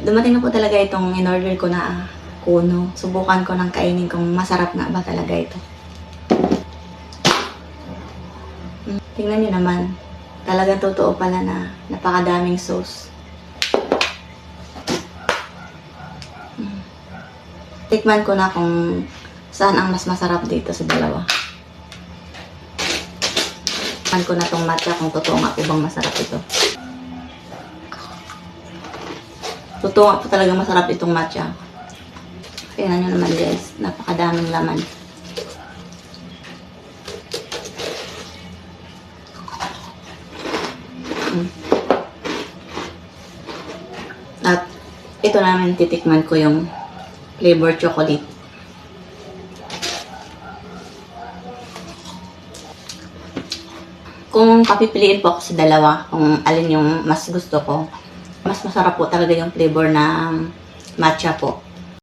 Dumating na po talaga itong in-order ko na kuno. Subukan ko ng kainin kung masarap nga ba talaga ito. Tingnan nyo naman. Talagang totoo pala na napakadaming sauce. Tikman ko na kung saan ang mas masarap dito sa dalawa. Tikman ko na tong matcha kung totoo nga po bang masarap ito. Totoo nga po talaga masarap itong matcha. Tingnan nyo naman guys, napakadaming laman. At ito namin titikman ko yung flavor chocolate. Kung papipiliin po ako sa dalawa, kung alin yung mas gusto ko, mas masarap po talaga yung flavor ng matcha po.